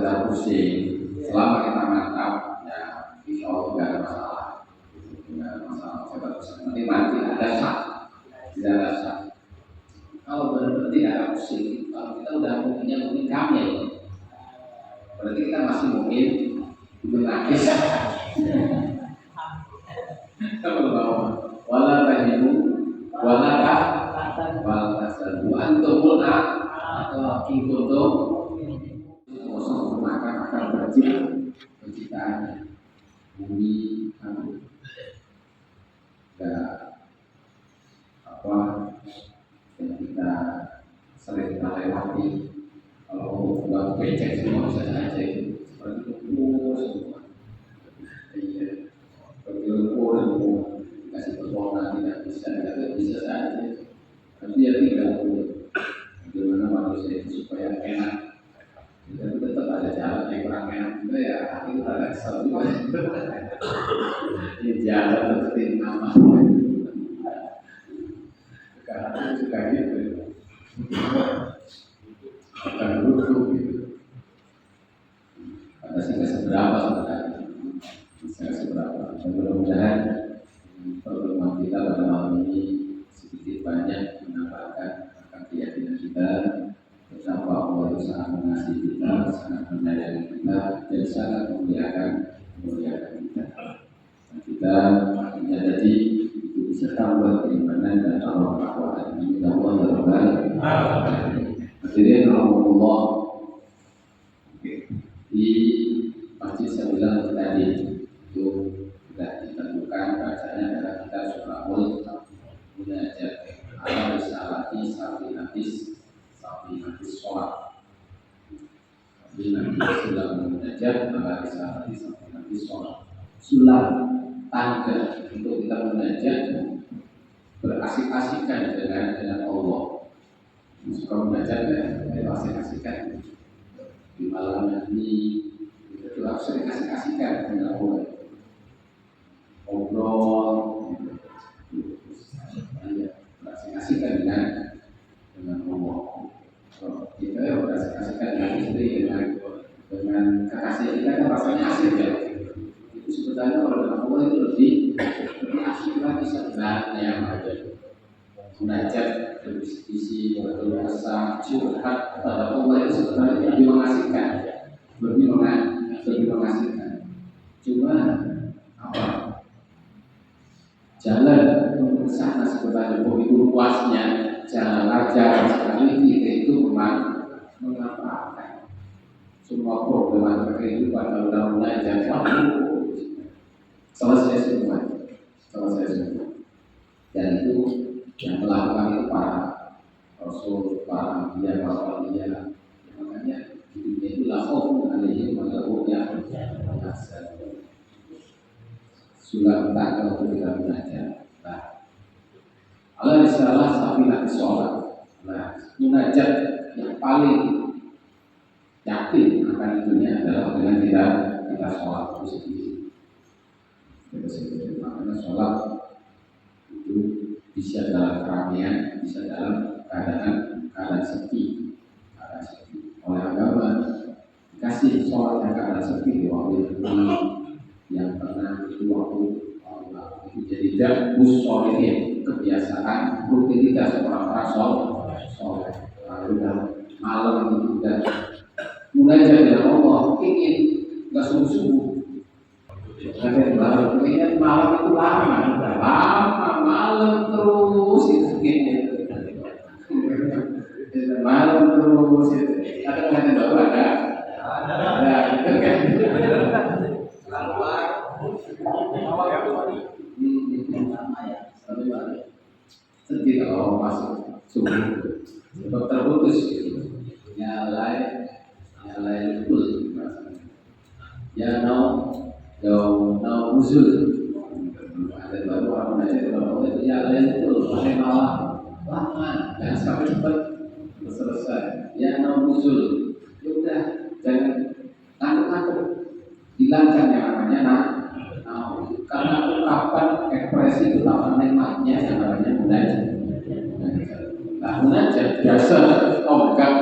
sekedar pusing. Selama kita mantap, ya insya Allah tidak ada masalah. Tidak ada masalah. Sekedar pusing. Nanti mati ada sah, tidak ada sah. Kalau benar-benar tidak ada pusing, kalau kita udah mungkinnya mungkin kamil, berarti kita masih mungkin menangis. Kalau bawa wala tahimu wala tasabu antumul atau ingkuntum kosong maka akan penciptaannya bumi kamu apa yang kita sering kita lewati. Kalau buat becek semua bisa saja seperti itu semua. Iya, bergelumpur semua kasih permohonan tidak bisa saja. Tapi ya tidak boleh. Bagaimana manusia itu supaya enak. Tapi tetap ada jalan yang kurang enak juga ya. Itu ada kesal juga. Ini jalan seperti nama. Karena suka gitu. Akan duduk gitu. Ada sih seberapa sebenarnya. Bisa seberapa. Dan mudah-mudahan pertemuan kita pada malam ini sedikit banyak menambahkan akan keyakinan kita betapa Allah itu sangat mengasihi kita, sangat menyayangi kita, dan sangat memuliakan kita. Dan kita akhirnya jadi itu bisa tambah keimanan dan tambah kekuatan. Allah Taala. Hadirin rahmatullah. Di masjid saya bilang tadi itu sudah ditentukan bacanya adalah kita surah Munajat ala risalati sapi nafis sholat. Jadi nanti sudah munajat ala risalati sapi nafis sholat. Sulam tangga untuk kita munajat berasik-asikan dengan Allah. Suka munajat dan asik-asikan di malam ini itu harus asik-asikan dengan Allah. Ngobrol, asik-asikan dengan Allah. Kita ya asik-asikan dengan istri, dengan kekasih kita kan rasanya asik ya. Itu sebetulnya kalau dengan Allah itu lebih asik lagi sebenarnya aja. Munajat, berdiskusi, berdoa, curhat kepada Allah itu sebetulnya lebih mengasihkan, lebih mengasihkan. Cuma apa? Jalan untuk sana sebenarnya begitu luasnya, jalan aja sekali kita itu memang mengapa semua problematika kehidupan dalam munajat selesai semua. Dan itu yang melakukan itu para rasul, para anbiya, para waliya. Makanya hidupnya itu lahum alaihim wa lahum ya sulam tangga untuk kita munajat. Nah, Allah isalah safinah sholat. Nah, munajat yang paling yakin akan itunya adalah dengan kita sholat itu sendiri. Makanya sholat itu bisa dalam keramaian, bisa dalam keadaan sepi. Oleh agama dikasih sholat yang keadaan sepi di waktu yang pernah itu waktu itu jadi darbus sholihin, kebiasaan rutinitas orang-orang sholat. Lalu malam itu dan munajat dengan Allah ingin nggak subuh. Karena baru ingat malam itu lama malam terus itu gini. Malam terus itu. Ada yang baru ada itu kan. Sedih kalau masuk subuh sebab terputus gitu. Nyalai betul ya no usul ada baru orang aja kalau itu nyalai betul pakai malam lama jangan sampai cepat selesai ya no usul udah jangan takut hilangkan yang namanya karena ungkapan ekspresi itu tanpa nikmatnya yang namanya munajat. Nah munajat biasa tonggak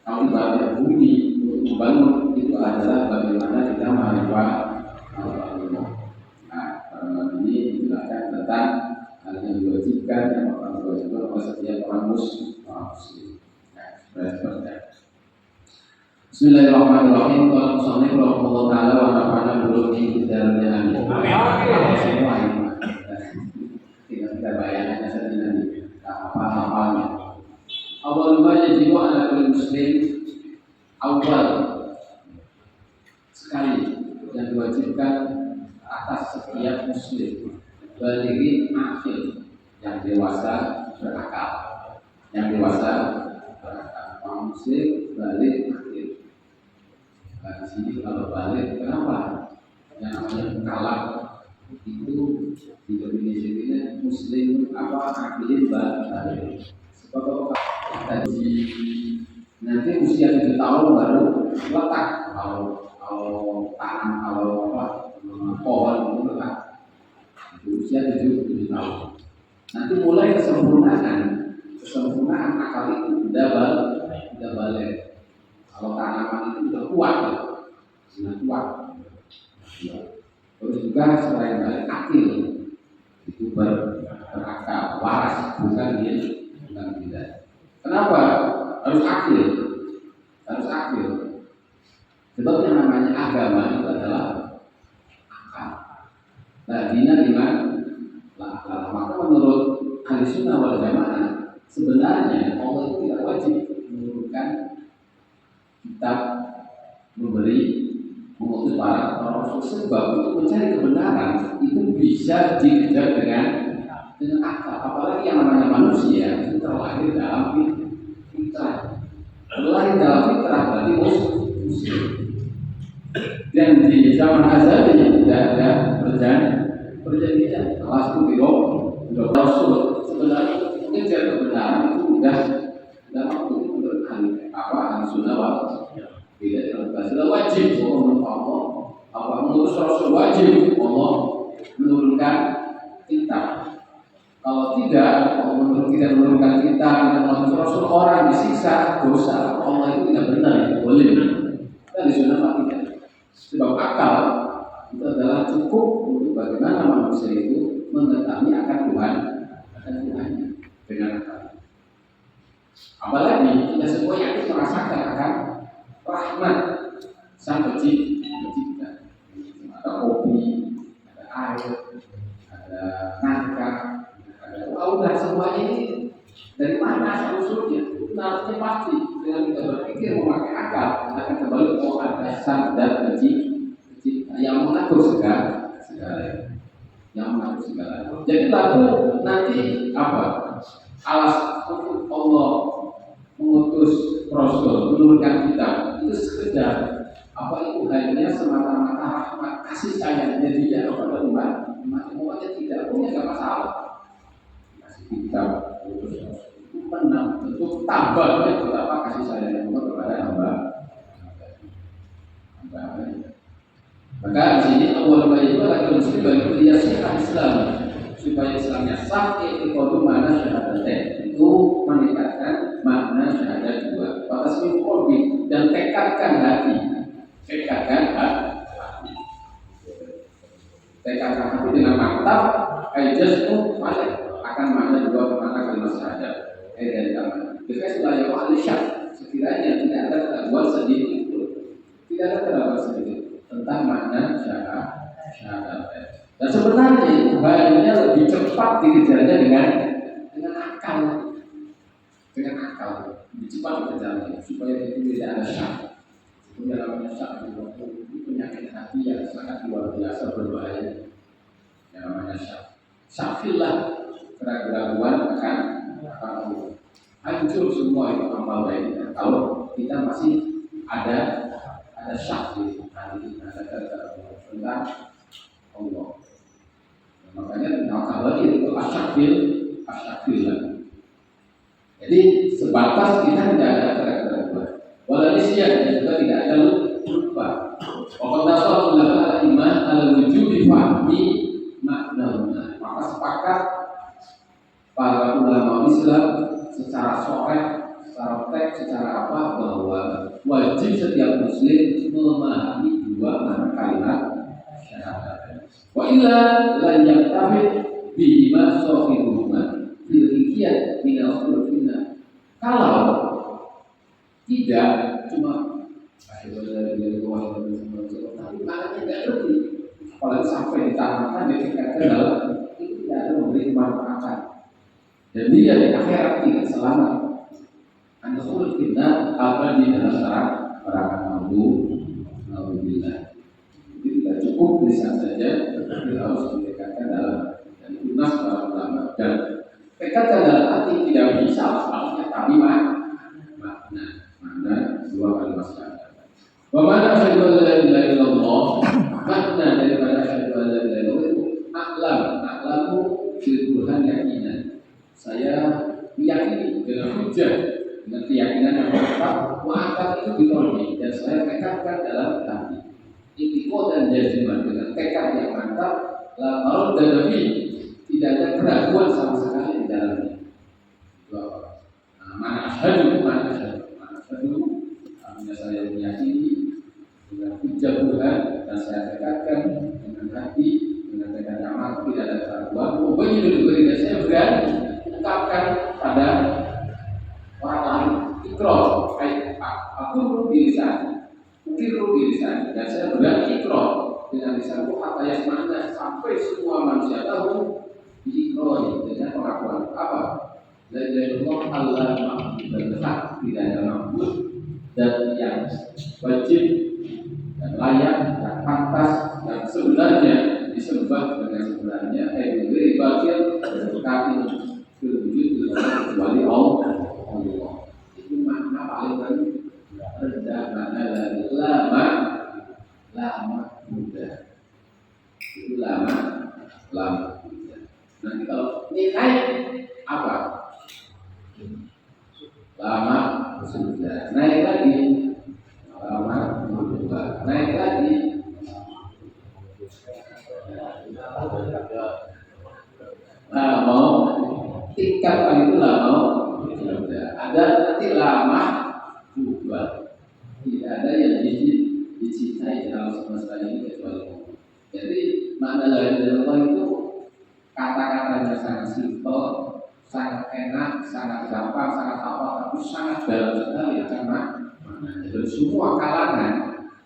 kamu ibadah bumi untuk membangun yang diwajibkan, yang diwajibkan oleh setiap orang muslim. Bismillahirrahmanirrahim. Qala musannif rahimahullah taala wa nafa'ana bi dalamnya amin. Semua ini tidak kita bayangkan saja nanti apa-apanya. Awal ma yajibu ala kulli muslim, awal sekali yang diwajibkan atas setiap muslim, balighin akil, yang dewasa berakal, orang muslim balik akil. Nah, di sini kalau balik, kenapa? Yang namanya kalah itu di Indonesia ini muslim akilin balik. Sebab tadi nanti usia 7 tahun baru letak kalau tanam pohon itu letak usia 7 tahun. Nanti mulai kesempurnaan akal itu udah balik. Kalau tanaman itu sudah kuat, Terus juga selain balik akil itu berakal, waras, bukan tidak. Kenapa harus akil? Sebab yang namanya agama itu adalah akal. Nah, dina iman lah. Maka menurut ahli sunnah wal jamaah sebenarnya Allah itu tidak wajib menurunkan kitab, mengutus para rasul, sebab untuk mencari kebenaran itu bisa dikejar dengan akal. Apalagi yang namanya manusia itu terlahir dalam fitrah. Terlahir dalam fitrah berarti muslim. Dan di zaman azali tidak ada perjanjian. Allah itu Rasul sebenarnya mengejar kebenaran itu sudah waktu itu menurut ahli sunnah wal jamaah sudah wajib Allah menurut Rasul, wajib Allah menurunkan kitab. Kalau tidak menurunkan kitab dan menurut Rasul, orang disiksa dosa. Allah itu tidak benar, itu boleh. Dan di sunnah tidak. Sebab akal itu adalah cukup untuk bagaimana manusia itu mengetahui akan Tuhannya dengan akal. Apalagi kita semua yakin merasakan akan rahmat Sang Pencipta. Ada kopi, ada air, ada nangka, ada lautan, semuanya ini dari mana asal usulnya? Nanti pasti dengan kita berpikir memakai akal, kita akan kembali ke ada Sang dan Pencipta yang mengatur segala. Jadi lalu nanti apa? Alas untuk Allah mengutus Rasul, menurunkan kitab itu sekedar itu hanya semata-mata rahmat kasih sayangnya dia kepada umatnya tidak punya masalah. Kasih kitab itu menang untuk tambahnya betapa kasih sayang Allah kepada hamba. Maka di sini awal bayi itu lagi muslim bagi dia sah Islam supaya Islamnya sah itu mana syahadat itu meningkatkan makna syahadat dua. Watasmi qalbi dan tekadkan hati. Tekadkan hati dengan mantap. Ajas itu akan makna dua makna kalimat syahadat. Dari kamu. Jika setelah yang ahli syak sekiranya tidak ada keraguan sedikit itu, tidak ada keraguan sedikit tentang makna syahadat. Dan sebenarnya itu hanya lebih cepat dikejarnya dengan akal. Lebih cepat dikejarnya supaya itu tidak ada syak. Itu namanya syak itu penyakit hati yang sangat luar biasa berbahaya. Yang namanya syak. Syakillah keraguan akan Allah. Hancur semua itu amal baiknya. Kalau kita masih ada syak di hati kita tentang Allah. Makanya kalau itu asyakil. Jadi sebatas kita tidak ada keraguan. Walau nisyan juga tidak ada lupa. Pokok dasar adalah iman al-wujud fahmi maknanya. Maka sepakat para ulama Islam secara soreh, secara teks, secara apa bahwa wajib setiap muslim memahami dua makna kalimat syahadat. Wa illa lan yaktabid bima sofiruhman filkiyat minal khulfinna. Kalau tidak cuma tapi maknanya tidak ngerti, apalagi sampai ditamakan dikatakan dalam itu tidak ada memberi kemanfaatan dan dia di akhirat tidak selamat. Anda khulfinna apa di dalam neraka mampu. Alhamdulillah. Jadi tidak cukup lisan saja, tetapi harus dikatakan dalam dan lunas para ulama dan tekadkan dalam hati tidak bisa asalnya tapi makna dua kalimat syahadat. Wa mana asyhadu an la ilaha illallah, makna daripada asyhadu an la ilaha illallah itu a'lamu bil burhan yakinan. Saya meyakini dengan hujjah, dengan keyakinan yang mantap, ma'akad itu ditolong dan saya tekadkan dalam hati. Itiko dan jaziman dengan tekad yang mantap, la marud dan nabi tidak ada keraguan sama sekali di dalamnya. Mana asyhadu artinya saya meyakini dengan hujjah Tuhan dan saya tekadkan dengan hati dengan tekad yang mantap tidak ada keraguan. Pokoknya dan saya berani ungkapkan pada orang lain ikrar, aku rugi lisan dan saya berani ikrar dengan lisanku apa yang mana sampai semua manusia tahu diikrar dengan pengakuan apa? La ilaha illallah Allah ma'bud berhak tidak ada ma'bud dan yang wajib dan layak dan pantas dan sebenarnya disembah dengan sebenarnya dari bagian kami berwujud kecuali Allah. Itu makna paling rendah, makna lama muda. Itu lama muda. Nanti kalau nilai apa? Lama sudah naik lagi, lama muda naik lagi. Lama tingkatkan itu lama muda. Ada nanti lama berubah. Tidak ada yang dicintai dalam semesta ini kecuali Allah. Jadi makna la ilaha illallah itu kata-katanya sangat simpel, sangat enak, sangat gampang, sangat apa, tapi sangat dalam sekali karena maknanya. Dan semua kalangan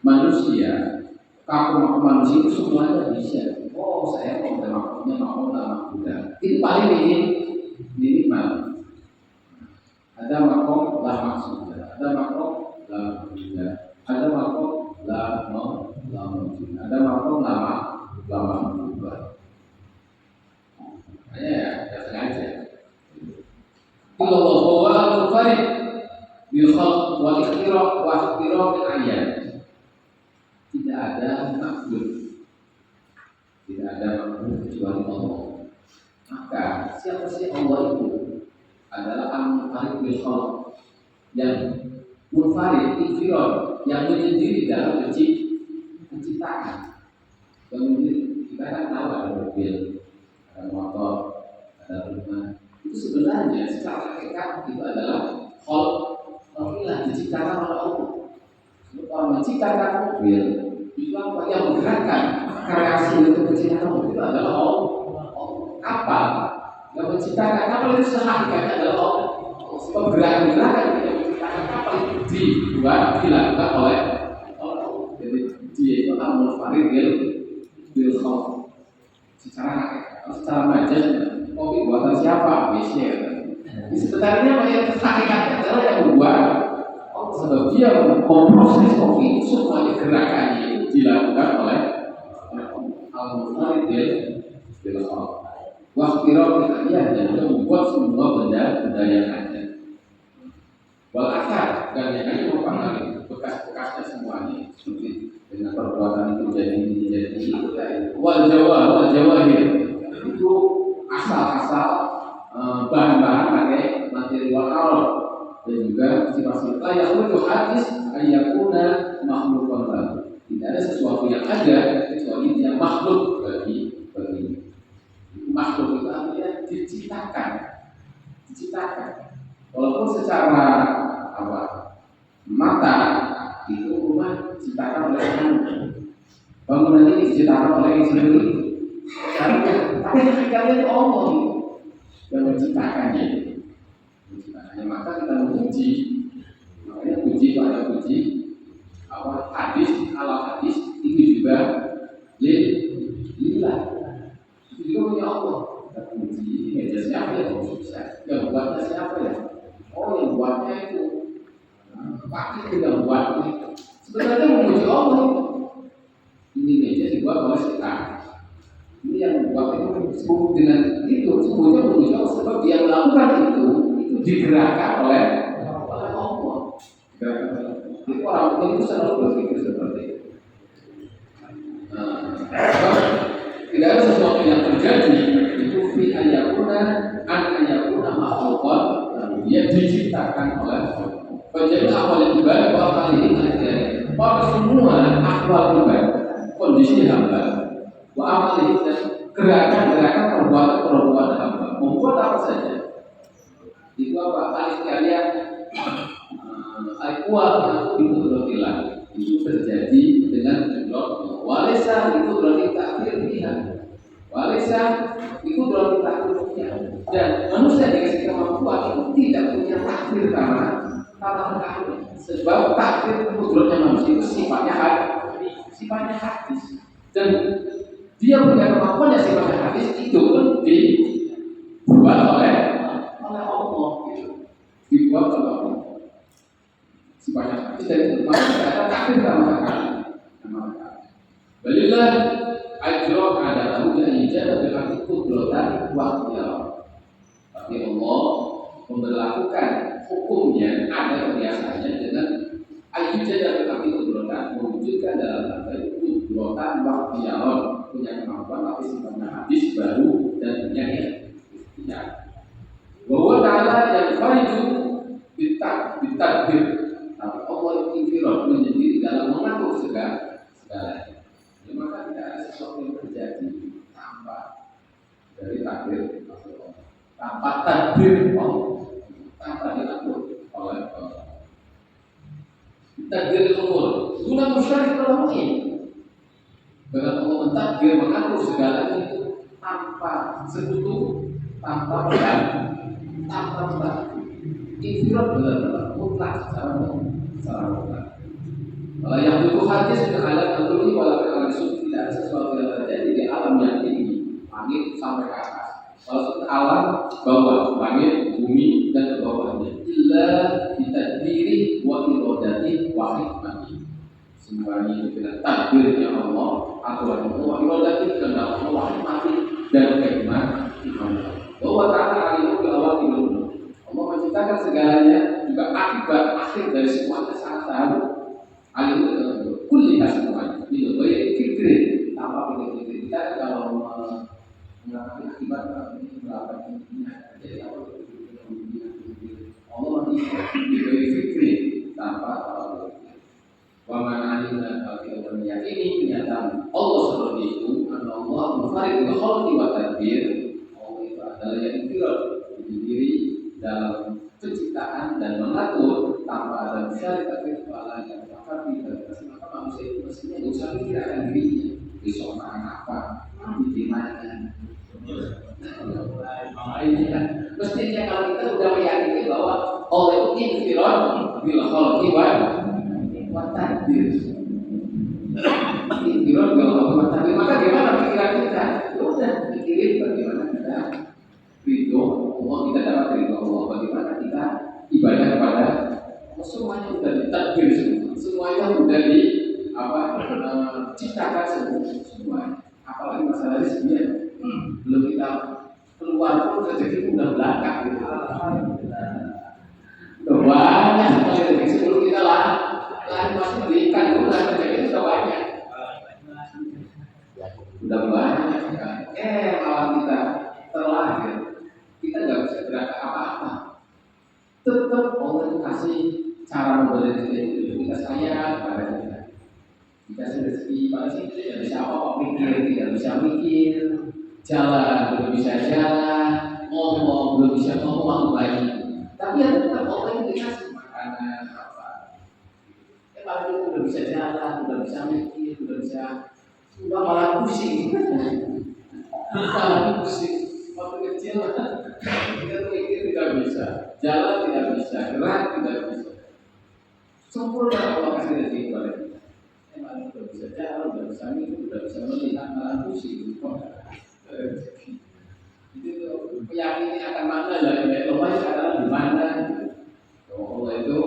manusia, kaum manusia itu semuanya bisa. Oh, saya mau maksudnya mau lama muda. Itu paling minimal. Ada makom lama sudah, ada makom lama muda, ada makom lama muda, ada makom lama muda. Ya sengaja. Allah wa al-farid bil khalq wal ikhtira' wa ikhtira' bil ayat. Tidak ada makhluk, tidak ada makhluk kecuali Allah. Maka siapa sih Allah itu? Adalah al-munfarid bil khalq, yang munfarid ikhtira' yang menyendiri dalam penciptaan. Kemudian kita kan tahu ada mobil, ada motor, ada rumah. Itu sebenarnya secara hakikat itu adalah khalqilah, diciptakan oleh Allah. Orang menciptakan mobil itu apa yang menggerakkan kreasi untuk menciptakan mobil itu adalah Allah. Kapal yang menciptakan kapal itu sehakikatnya adalah Allah. Gerakan-gerakan yang menciptakan kapal itu dilakukan oleh Allah. Jadi dia itu akan munfarid bil khalq secara hakikat, secara majaz. Kopi buatan siapa? Mesir. Sebenarnya yang hakikatnya adalah yang membuat. Sebab dia memproses kopi itu semuanya gerakannya itu dilakukan oleh al-munfarid bil khalq. Waktu dan dia membuat semua benda yang ada. Walakar dan yang ini mempengaruhi bekas-bekasnya semuanya seperti dengan perbuatan itu jadi wal jawahir itu asal-asal bahan-bahan pakai materi wal dan juga sifat-sifat layak untuk hadis ayakuna makhluk baru. Tidak ada sesuatu yang ada kecuali yang makhluk bagi makhluk itu artinya diciptakan. Walaupun secara mata itu rumah diciptakan oleh orang, bangunan ini diciptakan oleh yang sendiri. Tapi sekalian Allah yang menciptakannya. Maka kita memuji. Makanya puji itu ada puji apa hadis ala hadis itu juga lillah. Itu juga punya Allah. Kita puji meja siapa yang sukses? Yang buatnya siapa ya? Oh, yang buatnya itu pasti tidak buatnya. Sebenarnya memuji Allah itu. Ini meja dibuat oleh setan. Ini yang membuat itu disebut dengan itu semuanya memuji Allah sebab dia melakukan itu digerakkan oleh Allah. Jadi orang itu selalu berpikir seperti itu. Tidak ada sesuatu yang terjadi itu fi ayakuna an ayakuna makhlukon dia diciptakan oleh Allah. Jadi awal ibadah bahwa kali ini pada semua akwal ibadah kondisi hamba wa amal dan gerakan-gerakan perbuatan hamba membuat apa saja itu apa kali sekalian al-kuat itu berarti itu terjadi dengan Allah. Walesa itu berarti takdir pihak. Walesa itu berarti takdir pihak. Dan manusia dikasih kemampuan itu tidak punya takdir karena sebab takdir kudratnya manusia itu sifatnya hadis. Dan dia punya kemampuan yang sifatnya hadis itu pun dibuat oleh Allah gitu. Dibuat oleh Allah. Sifatnya hadis dari manusia ada takdir sama sekali. Balilah ajro ada tahu dan ijazah berarti kudratan waktu. Tapi Allah memberlakukan hukumnya ada kebiasaannya dengan ijazah berarti kudratan mewujudkan dalam tanda kudratan waktu punya kemampuan tapi sifatnya hadis baru dan punya ikhtiar. Bahwa ta'ala yang fariju bitadbir tapi Allah infirad menjadi dalam mengatur segalanya. Maka tidak ada sesuatu yang terjadi tanpa dari takdir Allah, tanpa takdir Allah, tanpa diatur oleh Allah. Takdir umur, guna musyarik dalam ini. Dengan Allah mentakdir mengatur segalanya itu tanpa sekutu, tanpa beban, tanpa beban. Infirad benar-benar mutlak secara mutlak. Kalau yang butuh hadis dengan alam tertulis walaupun alam itu tidak ada sesuatu yang terjadi di alam yang tinggi, langit sampai ke atas. Kalau alam bawah, langit, bumi dan ke bawahnya, illa bitadbiri wa iradati wa hikmati. Semuanya itu dengan takdirnya Allah, aturan Allah, wa iradati kehendak Allah, wa hikmati dan hikmah Allah. Bahwa ta'ala alimu bil awal ilmu. Allah menciptakan segalanya juga akibat akhir dari semuanya sangat tahu. Alim itu kuliah semuanya itu baik fikir tanpa pikir kita kalau mengalami akibat melakukan jadi apa Allah diberi fikir tanpa pikir. Wamana alimna bagi orang meyakini kenyataan Allah seperti itu karena Allah menfarid khalqi wa tadbir. Allah itu adalah yang diri dalam penciptaan dan mengatur tanpa ada syariat kepala yang tapi maka manusia itu mestinya tidak usah mikir akan dirinya besok makan apa, nanti gimana. Mestinya kalau kita sudah meyakini bahwa Allah itu infirad bil khalqi wa tadbir. Infirad bil khalqi wa tadbir. Maka gimana pikiran kita? Ya udah pikirin bagaimana kita ridho Allah, kita dapat ridho Allah, bagaimana kita ibadah kepada semuanya sudah ditakdir semuanya sudah diciptakan semuanya. Apalagi masalah rezekinya belum kita keluar pun rezeki udah belakang gitu. Banyak sekali rezeki sebelum kita lahir masih berikan dulu rezeki sudah banyak. Udah banyak kan. Malah kita terlahir kita nggak bisa gerak apa-apa. Tetap Allah itu kasih cara memberi rezeki itu kita sayang pada kita. Dikasih rezeki pada situ tidak bisa apa-apa tidak bisa mikir, jalan belum bisa jalan, ngomong belum bisa ngomong baik. Tapi yang tetap Allah itu dikasih makanan apa. Kalau kita udah bisa jalan, udah bisa mikir, udah malah pusing. Malah pusing. kecil, kita mikir tidak bisa, jalan tidak bisa, gerak tidak bisa. Sempurna Allah kasih rezeki kepada kita. Emang sudah bisa jalan, sudah bisa minum, sudah bisa melihat, malah pusing. Itu keyakinan akan mana lah, ya Allah adalah di mana? Allah itu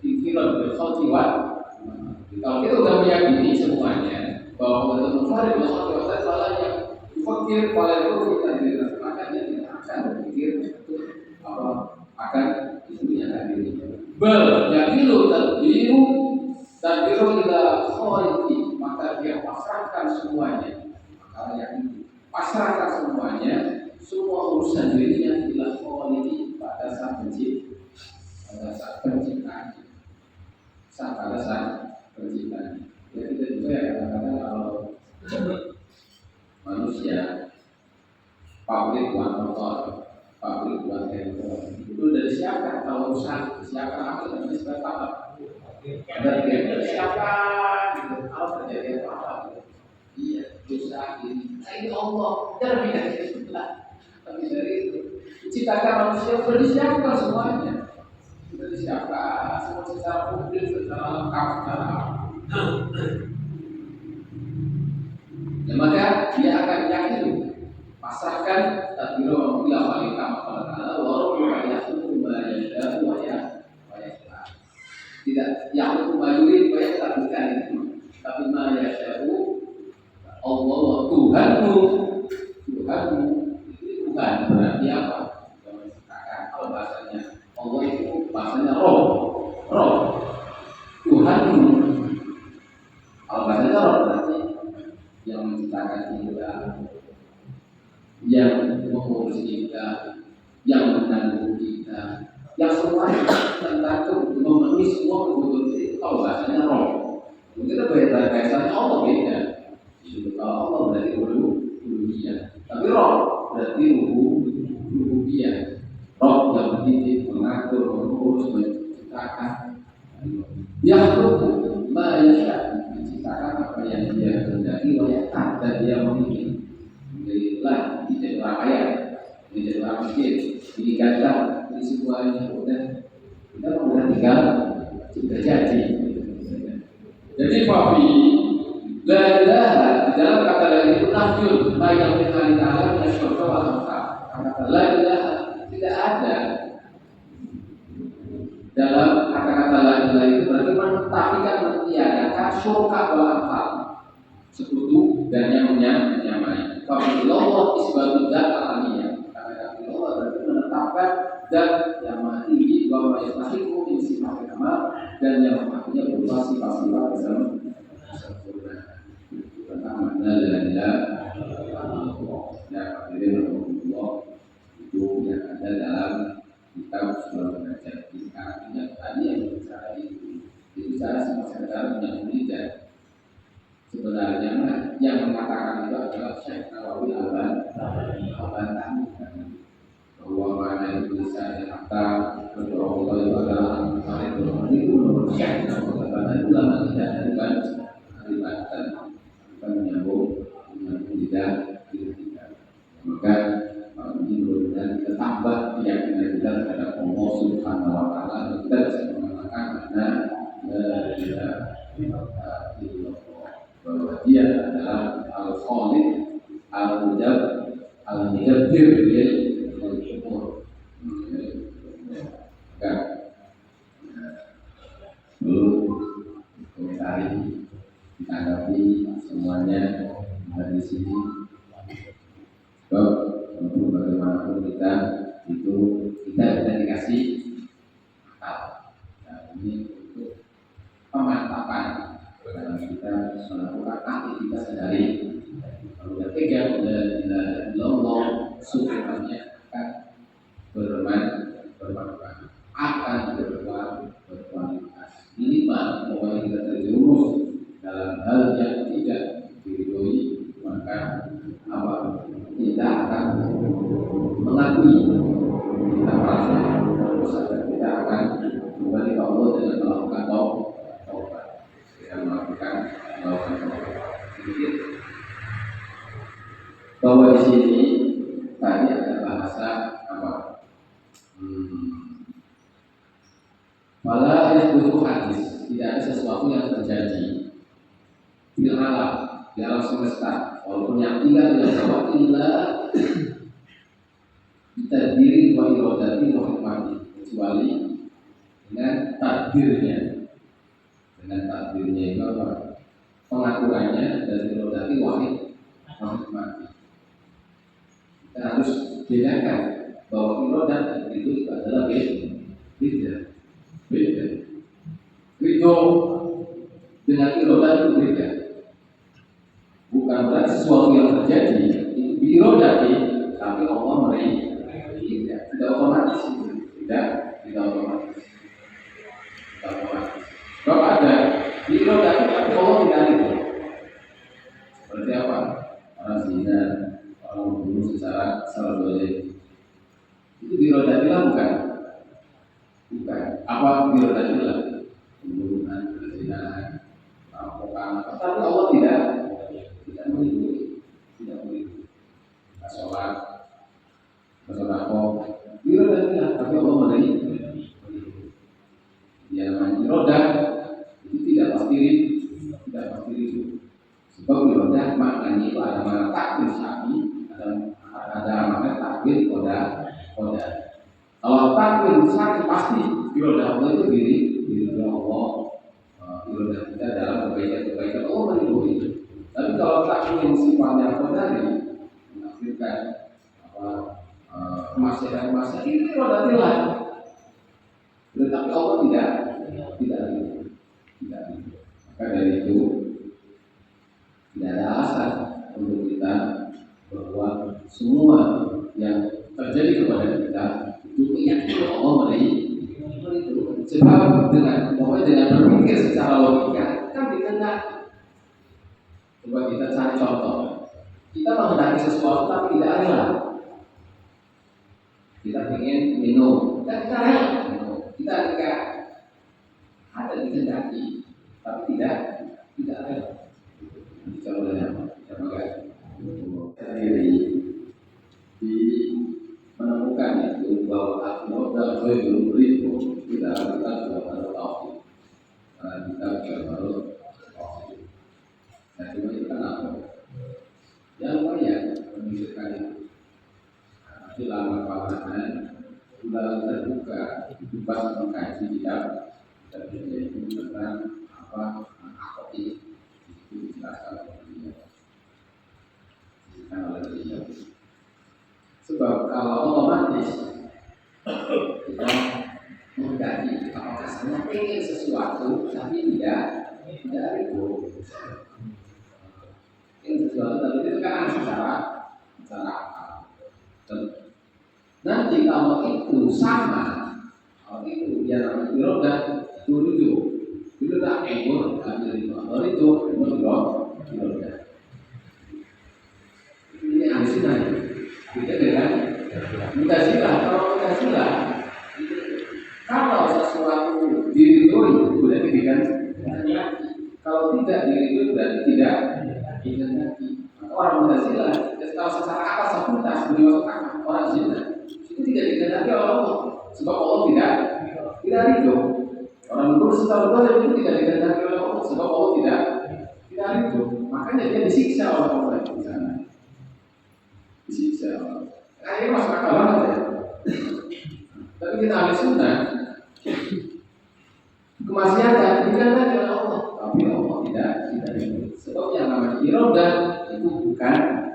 pikiran berkhatiwat. Kalau kita sudah meyakini semuanya bahwa Allah itu mufarrid berkhatiwat, malah yang fakir pada itu kita tidak, maka dia tidak akan berpikir apa akan isunya diri. Yakilu tadbiru ila khaliqi, maka dia pasrahkan semuanya. Maka yakin pasrahkan semuanya, semua urusan dirinya ila khaliqi pada saat penciptaan. Pada saat penciptaan. Ya kita juga ya kadang-kadang kalau manusia pabrik buat motor, pabrik buat handphone, itu dari siapa? Kalau usaha siapa apa dan siapa apa? Dari siapa? Gitu. Kalau terjadi apa-apa? Iya, usaha ini. Nah, ini Allah. Dari itu lah. Tapi dari itu ciptakan manusia sudah disiapkan semuanya. Sudah disiapkan semua secara publik, secara lengkap, secara ya, maka dia akan yakin pasrahkan tadbiru ila khaliqa maqala ta'ala wa rabbuka yakhluqu ma yasha'u wa yaqdir. Tidak yakhluqu ma yurid wa yaqdir, bukan itu. Tapi ma yasha'u Allah Tuhanmu itu Tuhan berarti apa? Yang menciptakan. Kalau bahasanya Allah itu bahasanya roh Tuhanmu. Kalau bahasanya roh berarti yang menciptakan kita, yang mengurus kita, yang menanggung kita, yang semuanya tergantung memenuhi semua kebutuhan kita. Kalau bahasanya roh, kita bahasanya Allah beda. Kalau Allah berarti uluhiyah, tapi roh berarti rububiyah. Roh yang mendidik, mengatur, mengurus, menciptakan. Yakhluqu ma yasha', menciptakan apa yang dia kehendaki, dan dia memiliki. Menjadilah tidak orang kaya, tidak orang miskin, ini ganteng, ini semuanya udah kita udah tinggal sudah jadi. Jadi Fabi la ilaha di dalam kata la itu nafyun, ma yang Allah Ta'ala yashfa wa amta. Kata la ilaha tidak ada dalam kata-kata la ilaha itu berarti mentafikan, mentiadakan syurga wal amta, sekutu dan yang menyamai. Fa'ilullah isbatul dan alamiah. Kata-kata Allah berarti menetapkan dan yang maha tinggi bahwa yastahiqu min sifatil kamal, dan yang maha berupa sifat-sifat yang sempurna. Pertama la ilaha illallah. Ya Allah itu yang ada dalam kitab surah Al-Baqarah. Artinya tadi yang bicara itu bicara secara yang mudah. Sebenarnya yang mengatakan itu adalah Syekh Nawawi Al-Albani bahwa mana itu bisa dikata berdoa itu adalah itu menurut Syekh Nawawi Al-Albani ulama tidak bukan menyambung tidak. Maka ini merupakan kita tambah keyakinan kita terhadap Allah Subhanahu Wa Taala. Kita bisa mengatakan karena bahwa dia adalah al-khaliq, al-mudabbir lil umur. Lalu komentari ditanggapi semuanya dari sini. Sebab untuk bagaimanapun kita itu kita dikasih akal. Nah, ini untuk pemantapan dalam kita melakukan hati kita sadari. Kalau sudah pegang dan Allah syukurnya akan bermanfaat, akan berkualitas. Minimal pokoknya kita terjerumus dalam hal yang tidak diridhoi, maka apa kita akan mengakui kita merasa dosa, kita akan kembali ke Allah dengan melakukan taubat. Yang melakukan sedikit bahwa di sini tadi ada bahasa di alam semesta, walaupun yang tinggal tidak jawab illa kita diri wa iradati wa hikmati, kecuali dengan takdirnya itu apa? Pengaturannya dan iradati wahid hikmati. Kita harus bedakan bahwa iradat itu adalah beda. Ridho dengan iradat itu beda. Bukan berarti sesuatu yang terjadi itu iradati, tapi Allah tidak otomatis, tidak otomatis. Kalau ada iradati tapi Allah tidak ridho. Seperti apa? Orang zina, orang membunuh secara boleh. Itu iradatilah bukan? Apa iradatilah? Pembunuhan, perzinahan, perampokan. Tapi Allah tidak meridhoi. Sholat, iradatilah, tapi Allah meridhoi. Yang namanya irodah itu tidak pasti itu. Sebab irodah maknanya itu ada makna takdir syar'i, ada makna takdir koda. Kalau takdir syar'i pasti irodah Allah itu diri Allah, irodah kita dalam kebaikan Allah meridhoi. Tapi kalau takdir sifatnya kodari, menafsirkan kemaksiatan itu irodatilah. Tetapi Allah tidak. Maka dari itu tidak ada alasan untuk kita bahwa semua yang terjadi kepada kita itu meyakini Allah meridhoi. Sebab dengan berpikir secara logika kan dikehendaki. Coba kita cari contoh. Kita menghendaki sesuatu tapi tidak rela. Kita ingin minum, dan kita rela minum. Kita ada dikehendaki, tapi tidak rela. Contohnya apa? Sendiri di menemukan itu bahwa akhirnya belum ridho kita sudah baru tahu. Kita sudah baru tahu. Nah, cuma itu kan apa? Yang lumayan menunjukkan itu. Nanti lama-lama sudah terbuka bebas mengkaji kitab itu tentang apa akoti itu dijelaskan oleh beliau. Sebab kalau otomatis kita mengkaji apakah saya ingin sesuatu tapi tidak ridho. Sesuatu tapi itu kan secara akal. Nanti kalau itu sama, kalau itu dia namanya irodah itu rujuk, itu tak ego ambil itu, kalau itu irodah. Ini alusinasi, beda dengan mutazila. Kalau sesuatu diridhoi berarti tidak. Kalau tidak diridhoi berarti tidak. Orang mutazila kalau secara akal sepintas beliau katakan orang zina itu tidak dikehendaki oleh Allah, sebab Allah tidak ridho. Orang itu secara boleh itu tidak dikehendaki oleh Allah, sebab Allah tidak ridho. Makanya dia disiksa oleh Allah di sana. Disiksa. Nah, ini masuk akal banget ya. Tapi kita ahli sunnah kemaksiatan dikehendaki oleh Allah, tapi Allah tidak ridho. Sebab yang namanya irodah itu bukan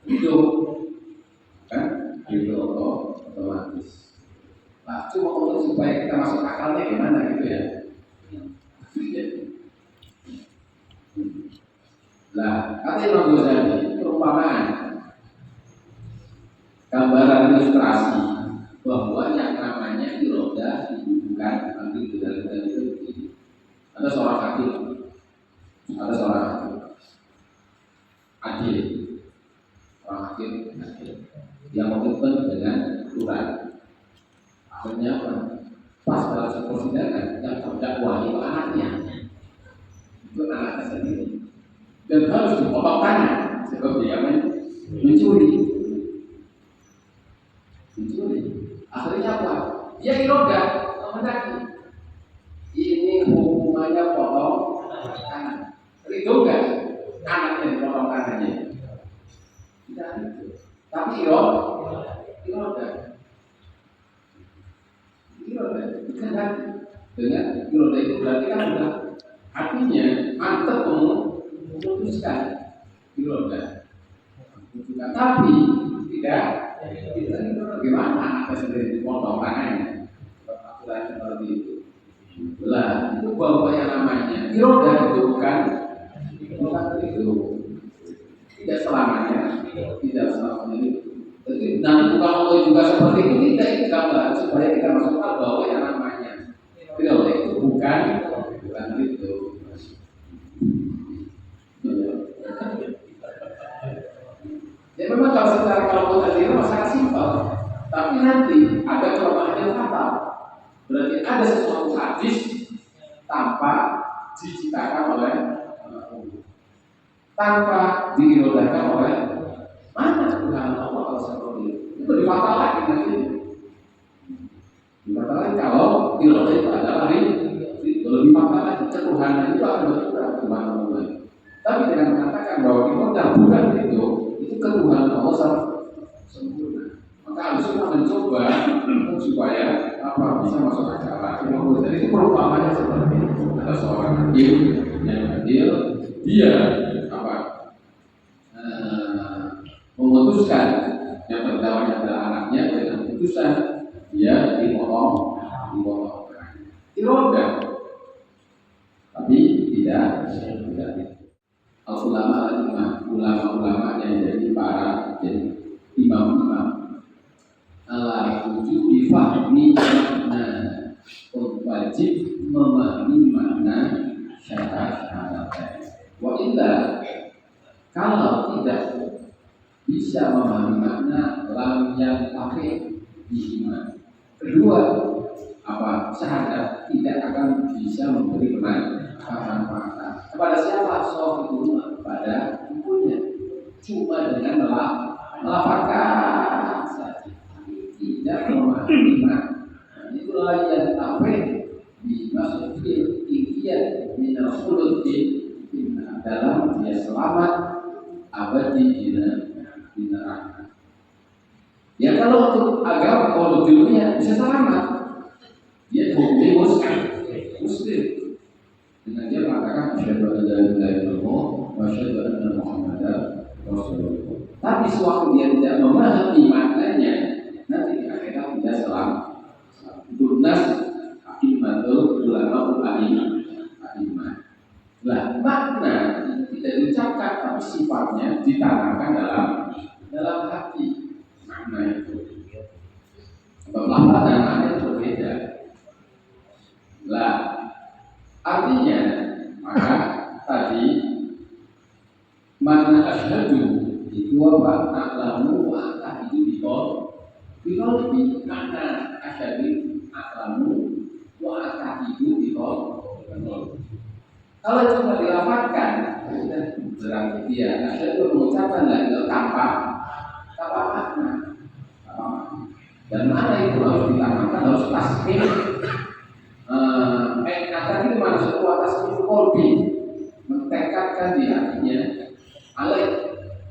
ridho, kan? Ridho otomatis. Nah, cuma untuk supaya kita masuk akalnya gimana gitu ya. Nah, kata Imam Ghazali perumpamaan, gambaran ilustrasi bahwa yang namanya irodah itu bukan nanti itu dari itu. Ada seorang hakim adil, orang hakim yang komitmen dengan aturan. Akhirnya pas dalam persidangan yang terdakwa itu anaknya sendiri dan harus dipotong tangan sebab dia mencuri. Akhirnya apa? Dia irodah menghendaki ini hukumannya potong tangan. Ridho enggak? tidak itu. Tapi iroda, bukan hati. Dengan iroda itu berarti kan sudah hatinya mantap memutuskan iroda. Tapi tidak bagaimana ada sendiri dipotong tangannya aturan seperti itu. Lah itu bahwa yang namanya iroda itu bukan itu tidak selamanya itu. Jadi nanti bukan Allah juga seperti itu tidak itu gambaran supaya kita masukkan bahwa yang namanya iroda itu bukan itu. Ya memang kalau tadi sangat simpel, tapi nanti ada kelemahan yang fatal. Berarti ada sesuatu hadis tanpa diciptakan oleh tanpa diirodakan oleh mana Tuhan Allah kalau seperti itu lebih fatal lagi nanti. Lebih fatal lagi kalau iroda itu adalah lebih fatal lagi ketuhanan itu akan berkurang kemana-mana. Tapi dengan mengatakan bahwa iroda bukan itu ketuhanan Allah sempurna. Maka harus kita mencoba supaya bisa masuk akal. Jadi itu perumpamannya seperti itu. Ada seorang hakim yang adil, dia memutuskan yang terdakwa adalah anaknya dengan putusan dia dipotong. Iroda, tapi tidak. Ulama-ulama yang jadi para imam-imam Allah itu difahami makna wajib memahami makna syahadat. Wa illa kalau tidak bisa memahami makna lam yang pakai iman. Kedua, syahadat tidak akan bisa memberi manfaat kepada siapa? Pada ibunya. Cuma dengan melafalkan saja, tidak memahami makna. Itulah yang dimaksud ingkian minal khuluddin dalam dia selamat abadi di neraka. Ya kalau untuk agama kalau dunia bisa selamat, dia hukum muslim dengan dia mengatakan asyhadu an la ilaha illallah wa asyhadu anna muhammadar rasulullah. Tapi sewaktu dia tidak memahami maknanya, nanti di akhirat tidak selamat. Tunas akibatul ulama iman. Lah makna tidak diucapkan tapi sifatnya ditanamkan dalam hati. Makna itu lafaz dan makna itu berbeda. Lah artinya maka tadi makna asyhadu itu apa? Aklamu wa atahidu bikol lebih makna asyhadu aklamu wa atahidu bikol. Kalau cuma dilafazkan berarti dia asyhadu mengucapkan lagi tanpa makna. Dan mana itu harus ditambahkan, harus tasbih. Kata itu maksud tasbih kolbi, mentekadkan di hatinya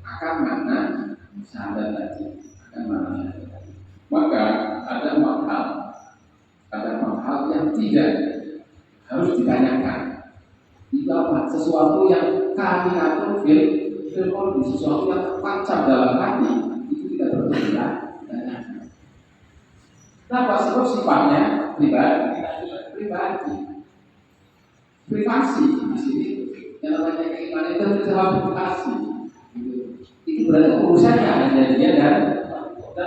akan makna syahadat tadi, akan makna syahadat tadi. Maka ada hal yang tidak harus ditanyakan. Itu apa? Sesuatu yang kami atur fil kolbi, sesuatu yang tancap dalam hati itu tidak perlu ditanyakan. Kenapa? Sebab sifatnya privasi di sini. Yang namanya keimanan itu adalah privasi. Itu berarti urusannya hanya dia dan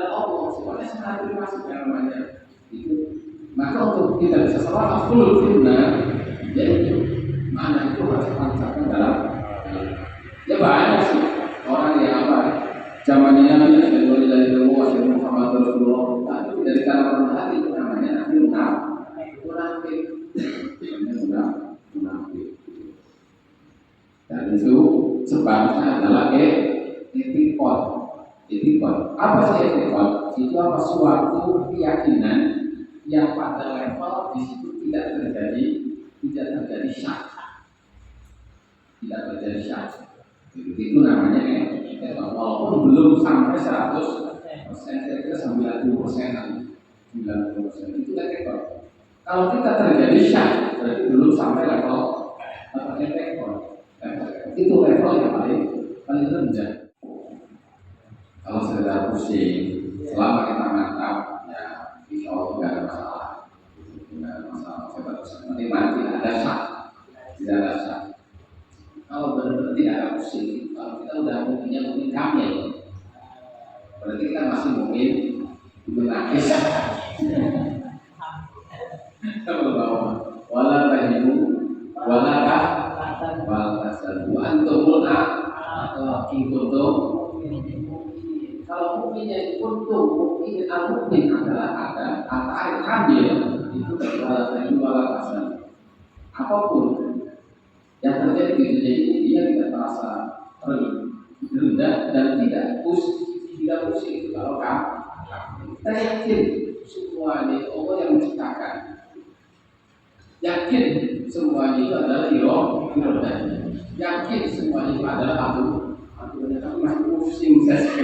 Allah. Sifatnya sangat privasi namanya. Itu. Maka untuk kita bisa selamat full fitnah, yaitu mana itu harus dipancarkan dalam. Ya banyak sih orang yang zamannya Nabi Sallallahu Alaihi Wasallam Muhammad Rasulullah itu dari kalangan hati itu namanya Nabi munafik. Dan itu sebabnya adalah etikot. Apa sih etikot? Itu apa suatu keyakinan yang pada level di situ tidak terjadi syak. Itu namanya walaupun belum sampai 100%, kira-kira 90%, 90% itu rekor. Kalau kita terjadi syak, berarti belum sampai level rekor. Itu level yang paling rendah. Kalau sekedar pusing, selama kita mantap, ya insya Allah tidak ada masalah. Tidak ada masalah. Memang tidak ada syak, tidak ada syak. Kalau benar-benar tidak ada pusing, kalau kita udah mungkin kamil, berarti kita masih mungkin menangis. Wala tahimu, wala tahzanu, antumul a'la. Kalau mukminnya itu untuk mukmin al-mukmin adalah ada antara kamil itu wala tahimu wala tahzanu. Apapun yang terjadi di dunia ini, dia tidak merasa rendah dan tidak pusing kalau kita yakin semuanya itu Allah yang menciptakan, yakin semuanya itu adalah irodah, yakin semuanya itu adalah aturannya. Tapi masih pusing saja.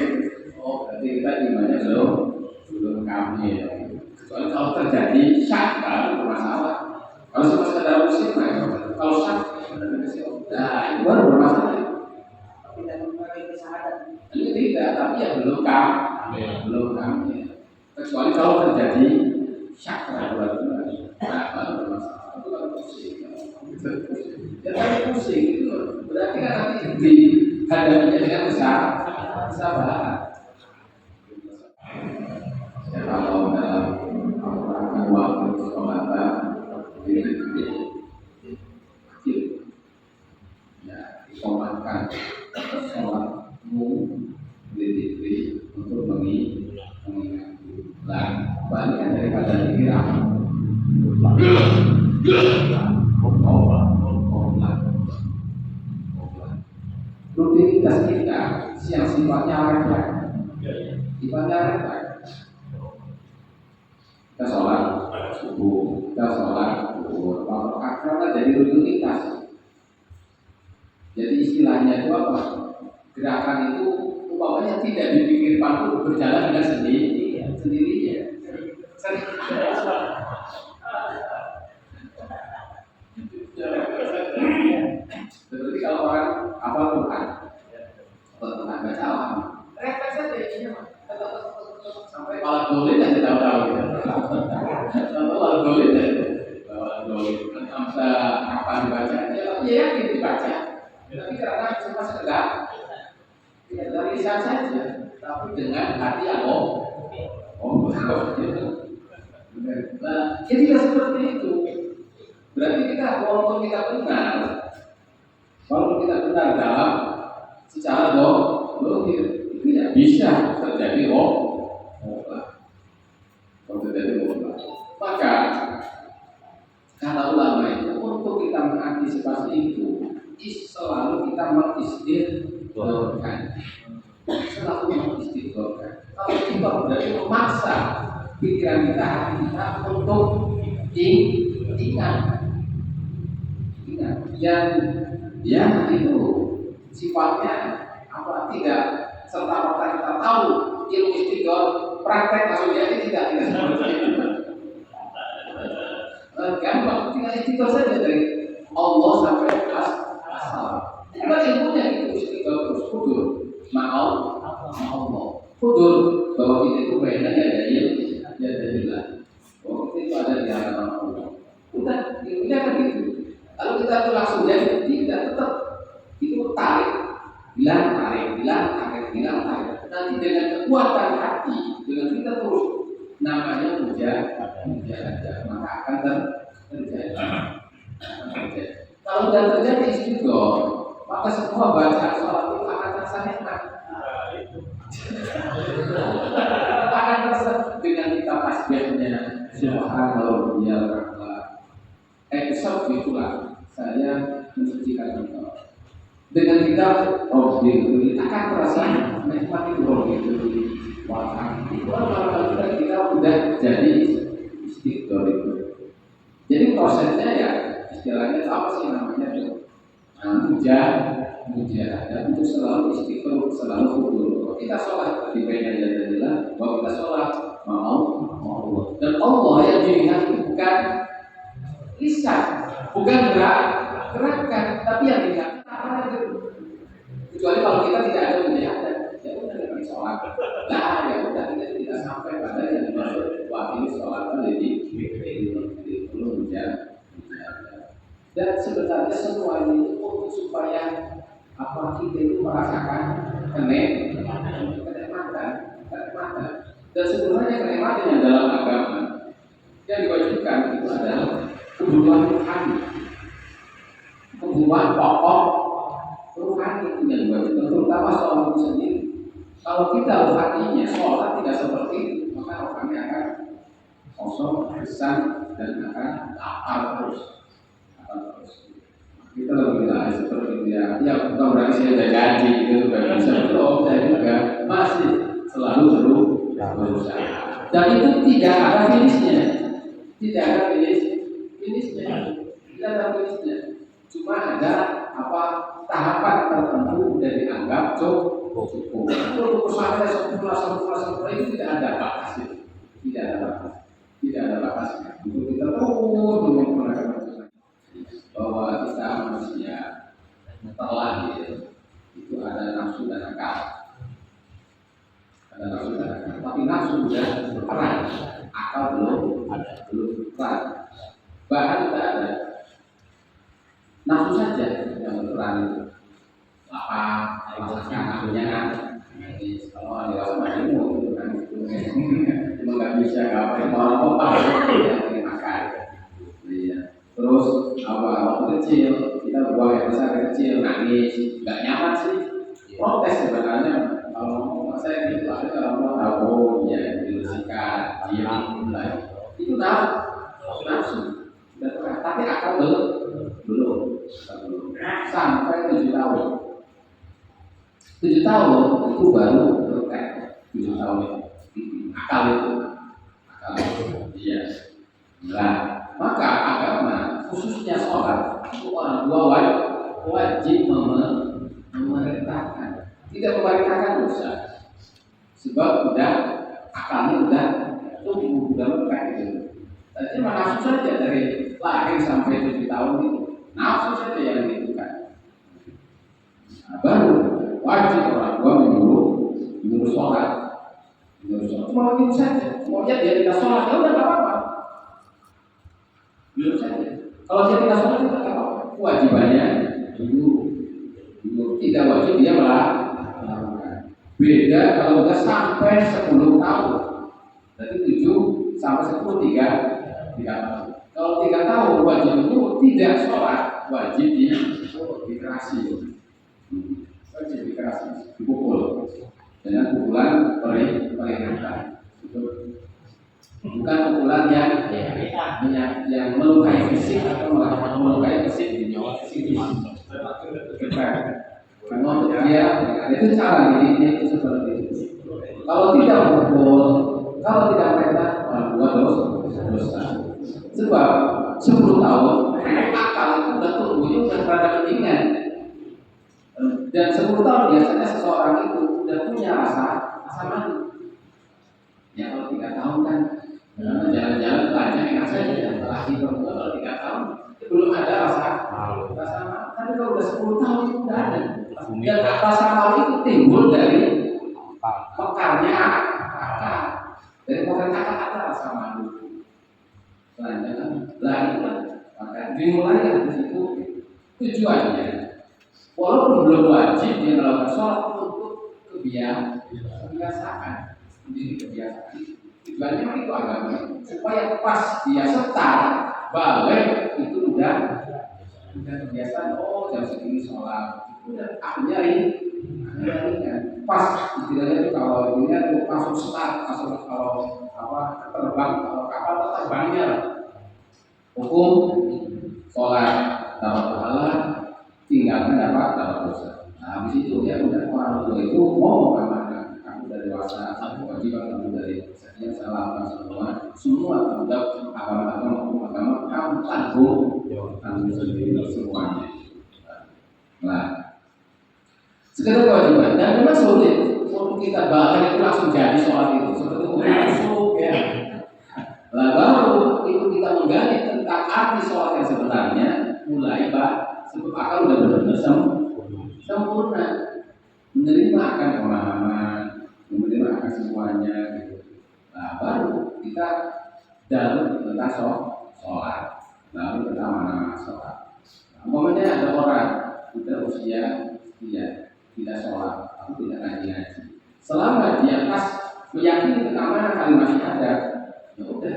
Oh, berarti kita imannya belum kami. Kecuali kalau terjadi syak baru bermasalah. Kalau cuma sekedar pusing, kalau syak nah, itu baru bermasalah. Tidak memakai kesadaran. Ini tidak, tapi ya belum kami. Kecuali kalau terjadi syak keraguan, nah baru bermasalah. Itu kan pusing. Ya tapi pusing itu berarti kan nanti dihadapinya dengan kesabaran. Ya kalau dalam melakukan waktu sholat sholatkan sholatmu diri untuk mengingat balikan daripada pikiran rutinitas kita yang sifatnya refleks, kita sholat subuh, kita sholat zuhur, karena jadi rutinitas. Jadi istilahnya itu apa? Gerakan itu umpamanya tidak dipikirkan untuk berjalan dengan sendirinya. Seperti kalau orang apa Tuhan baca Al-Quran, refleks saja ini sampai malah golin aja tahu-tahu. Atau malah golin sampai apa dibaca, ya yakin dibaca. Tapi karena cuma sekedar tidak dari lisan saja, tapi dengan hati nah, jadi tidak seperti itu. Berarti kita walaupun kita benar dalam secara logis itu ya bisa terjadi maka kata ulama itu untuk kita mengantisipasi itu selalu kita mengistighfarkan. Kalau kita berarti memaksa pikiran kita, hati kita untuk ingat yang itu sifatnya apa, tidak serta-merta kita tahu ilmu istighfar praktek langsung jadi tidak seperti itu. Gampang, tinggal istighfar saja dari Allah sampai asal. Itu ilmunya itu istighfar terus kudur Allah kudur bahwa kita itu bedanya dari Allah, bahwa kita itu ada di hadapan Allah. Udah ilmunya kan gitu. Kalau kita itu langsung jadi tidak, tetap itu tarik. Nanti dengan kekuatan hati, dengan kita terus namanya mujahadah, maka akan terjadi. Kalau sudah terjadi istighfar, maka semua bacaan sholat itu akan terasa nikmat. Akan terasa dengan kita tasbihnya, subhanallah ya rabbal. Itulah saya mensucikan engkau. Dengan kita rohdi akan terasa nikmat itu rohdi wahai. Kalau kita sudah jadi istighfar itu. Jadi prosesnya ya istilahnya apa sih namanya itu? mujahadah untuk selalu istiqomah, selalu hudur. Kalau kita sholat di badan jadilah, bahwa kita sholat mau Allah. Dan Allah yang dilihat bukan lisan, bukan gerakan, tapi yang dilihat apa itu. Kecuali kalau kita tidak ada mujahadah, ya udah tidak sholat. Nah, ya udah kita tidak sampai pada yang dimaksud wah ini sholat jadi perlu mujahadah. Dan sebenarnya semua ini untuk supaya apa kita itu merasakan kenikmatan. Dan sebenarnya kenikmatan yang dalam agama yang diwajibkan itu adalah kebutuhan rohani, kebutuhan pokok rohani itu yang diwajibkan, terutama sholat itu sendiri. Kalau kita rohaninya sholat tidak seperti itu, maka rohani akan kosong, besar dan akan lapar terus. Kita lebih lagi seperti dia, ya bukan berarti saya udah jadi gitu, udah bisa belum, saya juga masih selalu berusaha. Dan itu tidak ada finishnya, tidak ada finishnya, tidak ada finishnya. Cuma ada apa tahapan tertentu udah dianggap cukup. Untuk sampai sempurna itu tidak ada batasnya, tidak ada batasnya. Untuk kita terus menyempurnakan bahwa kita manusia terlahir itu ada nafsu dan akal, tapi nafsu sudah berperan, akal belum berperan. Bahkan tidak ada nafsu saja yang berperan itu. Lapar, masakan, kenyang. Kalau dewasa macam itu kan cuma nggak bisa ngapain orang kompak yang makan. Terus waktu kecil kita buang air besar kecil nangis nggak nyaman sih, protes sebenarnya. Kalau saya gitu ada kalau mau tahu ya dibersihkan diam itu nafsu tapi akal belum sampai 7 tahun itu baru berkait 7 tahun akal itu iya. Nah, maka agama khususnya sholat itu orang dua wajib memerintahkan, tidak memerintahkan dosa, sebab udah akalnya udah tumbuh, udah lekat gitu. Jadi nafsu saja dari lahir sampai 7 tahun itu nafsu saja yang dilakukan. Nah, baru wajib orang tua menyuruh sholat. Cuma itu saja, maunya dia tidak sholat, ya udah nggak apa-apa. Menurut saya, kalau dia tidak sholat itu apa? Kewajibannya dulu tidak wajib dia melakukan. Beda kalau sudah sampai 10 tahun, berarti 7 sampai 10 3 tahun. Kalau 3 tahun wajib itu tidak sholat, wajib dikerasi, wajib dikerasi, dipukul dengan pukulan peringatan. Bukan pukulan yang melukai fisik atau melukai fisik di nyawa fisik. Karena untuk dia itu cara dirinya itu seperti itu. Kalau tidak pukul, kalau tidak perintah, orang tua dosa. Sebab 10 tahun akal itu sudah tumbuhnya sudah berada ketinggian. Dan 10 tahun biasanya seseorang itu sudah punya rasa malu. Ya kalau 3 tahun kan jalan-jalan banyak enak saja. Laki perempuan kalau 3 tahun itu belum ada rasa malu. Tapi kalau sudah 10 tahun itu sudah ada. Dan rasa malu itu timbul dari mekarnya akal. Dari pemerintah ada rasa malu. Selanjutnya, maka dimulai dari situ tujuannya. Walaupun belum wajib dia melakukan sholat untuk kebiasaan, menjadi kebiasaan. Tujuannya itu agama supaya pas dia setar balik itu udah kebiasaan. Oh jam segini sholat, udah akhirnya ini kan pas istilahnya itu kalau dunia itu masuk start, masuk kalau terbang, kalau kapal terbangnya lah. Hukum sholat dapat pahala, tinggalkan dapat dosa. Nah, habis itu ya udah orang tua itu mau kemana? Kamu dari dewasa, satu kewajiban kamu dari sekian salah semua tanggung agama kamu tanggung sendiri semuanya. Nah, Sekedar kewajiban. Dan memang sulit untuk kita bahkan itu langsung jadi sholat itu. Seperti masuk ya. Lah baru itu kita menggali tentang arti sholat yang sebenarnya mulai sebab akal udah benar-benar sempurna, menerima akan pemahaman, menerima akan semuanya gitu. Nah baru kita dalam tentang sholat, lalu tentang mana sholat. Umpamanya ada orang sudah usia tidak sholat atau tidak ngaji. Selama dia pas meyakini tentang mana kalimat syahadat, ya udah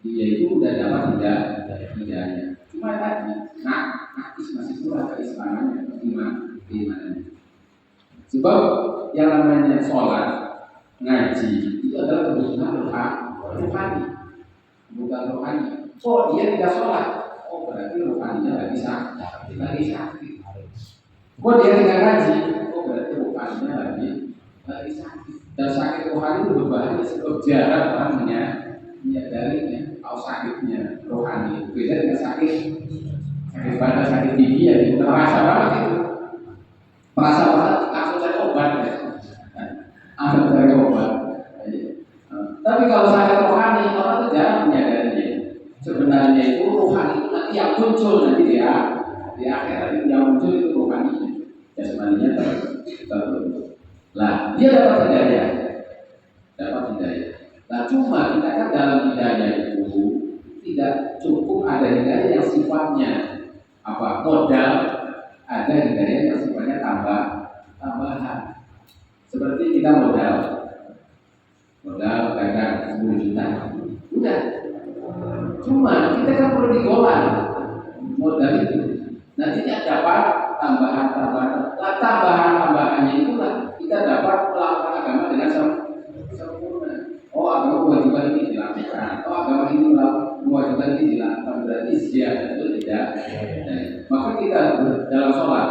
dia itu udah dapat hidayah. Cuma tadi nakis masih kurang keislamannya, keimanannya. Sebab yang namanya sholat, ngaji itu adalah kebutuhan rohani, kebutuhan rohani. Oh dia tidak sholat, oh berarti rohaninya lagi sakit. Oh dia tidak ngaji, oh berarti rohaninya lagi sakit. Dan sakit rohani itu berbahaya sebab jarang orang menyadarinya. Kalau sakitnya rohani itu beda dengan sakit badan, sakit gigi ya itu terasa banget itu. Terasa banget langsung cari obat ya. Langsung cari obat. Tapi kalau sakit rohani orang itu jarang menyadarinya. Sebenarnya itu rohani itu nanti yang muncul nanti di akhirat yang muncul itu rohani. Jasmaninya terbentuk. Lah dia dapat hidayah. Nah cuma kita kan dalam hidayah itu tidak cukup ada hidayah yang sifatnya modal, ada hidayah yang sifatnya tambahan. Seperti kita modal dagang 10 juta, udah. Cuma kita kan perlu digolah modal itu. Nantinya dapat tambahan. Lah tambahannya itulah kita dapat melakukan agama dengan sempurna. Oh agama kewajiban ini dilakukan. Oh agama ini kewajiban ini dilakukan. Berarti ziyad itu tidak. Maka kita dalam sholat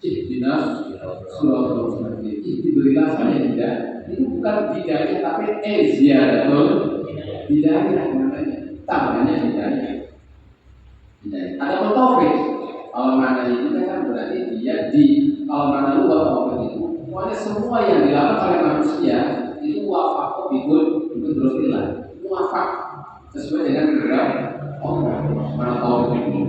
ihdinas shiratal mustaqim. Diberilah saya tidak. Itu bukan hidayah tapi ziyadatul hidayah namanya. Tambahannya hidayah. Ada taufik. Kalau mana itu kan berarti dia kalau mana luar taufik itu pokoknya semua yang dilakukan oleh manusia itu wafaq bidulillah, wafaq sesuai dengan kehendak Allah. Mana taufik itu.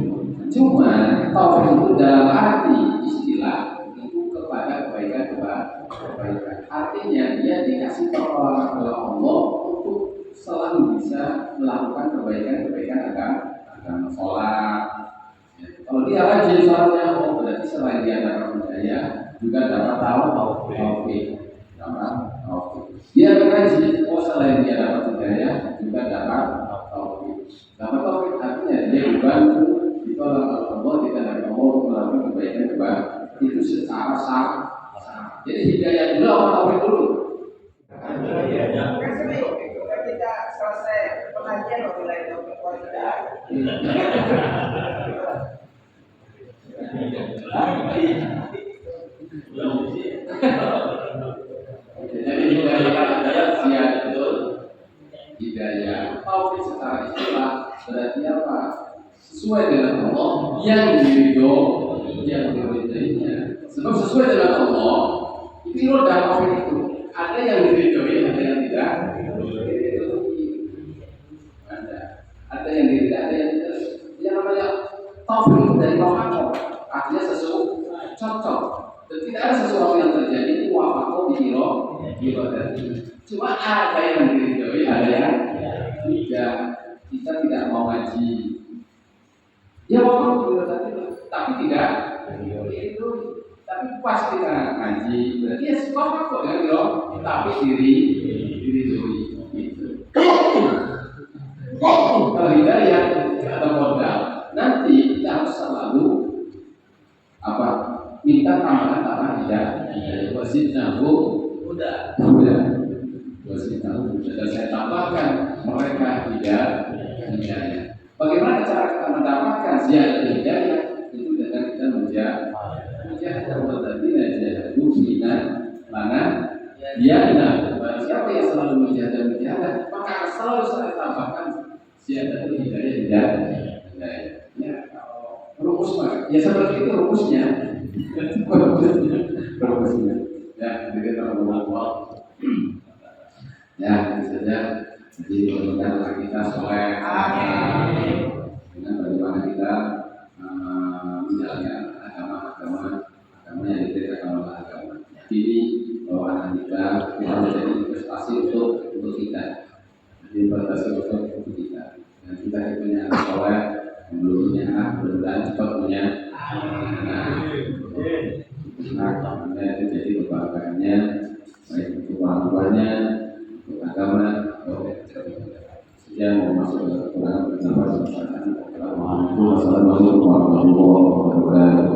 Cuma taufik itu dalam arti istilah itu kepada kebaikan. Artinya dia dikasih pertolongan oleh Allah untuk selalu bisa melakukan kebaikan agama sholat. Kalau dia rajin sholatnya, berarti selain dia dapat hidayah juga dapat taufik. Dia mengaji, selain dia dapat hidayah juga dapat taufik. Dapat taufik artinya dia dibantu ditolong oleh Allah, tidak dari Allah melakukan kebaikan itu secara sah. Jadi hidayah dulu atau taufik dulu? Kita selesai pengajian mulai taufik wajah. Jadi hidayah siap betul. Hidayah taufik secara istilah berarti apa? Sesuai dengan Allah yang diridhoinya. Sebab sesuai dengan Allah itu dalam taufik itu ada yang diridhoi, ada yang tidak. Ada yang diridhoi, ada yang tidak. Yang namanya taufik dari Allah artinya sesuatu cocok. Dan tidak ada sesuatu yang terjadi itu wafaqo biiradati. Cuma ada yang diridhoi, ada yang tidak. Kita tidak mau ngaji. Ya wafaqo biiradati, tapi tidak diridhoi. Tapi pas kita ngaji, berarti ya wafaqo dengan biiradati, tapi diridhoi. Gitu. Kalau hidayah ada modal. Nanti kita harus selalu minta tambahan hidayah. Wasidnahu huda. Wasidnahu huda. Dan saya tambahkan mereka hidayah. Bagaimana cara kita mendapatkan ziyadah hidayah? Itu dengan kita menjaga wadadina jahadu fina mana yana. Siapa yang selalu menjaga, maka selalu saya tambahkan ziyadah hidayah. Ya, rumus ya seperti itu rumusnya. profesinya. Ya, jadi terlalu ya, itu saja. Jadi mudah-mudahan kita soleh. Dengan bagaimana kita menjalankan agama yang diperintahkan oleh agama. Ini bahwa anak kita menjadi investasi untuk kita. Jadi investasi untuk kita. Dan kita punya anak soleh, yang belum punya anak, mudah-mudahan cepat punya anak. Nah, itu jadi kebanggaannya baik untuk orang tuanya, untuk agama, atau yang mau masuk ke kekurangan. Assalamualaikum warahmatullahi wabarakatuh.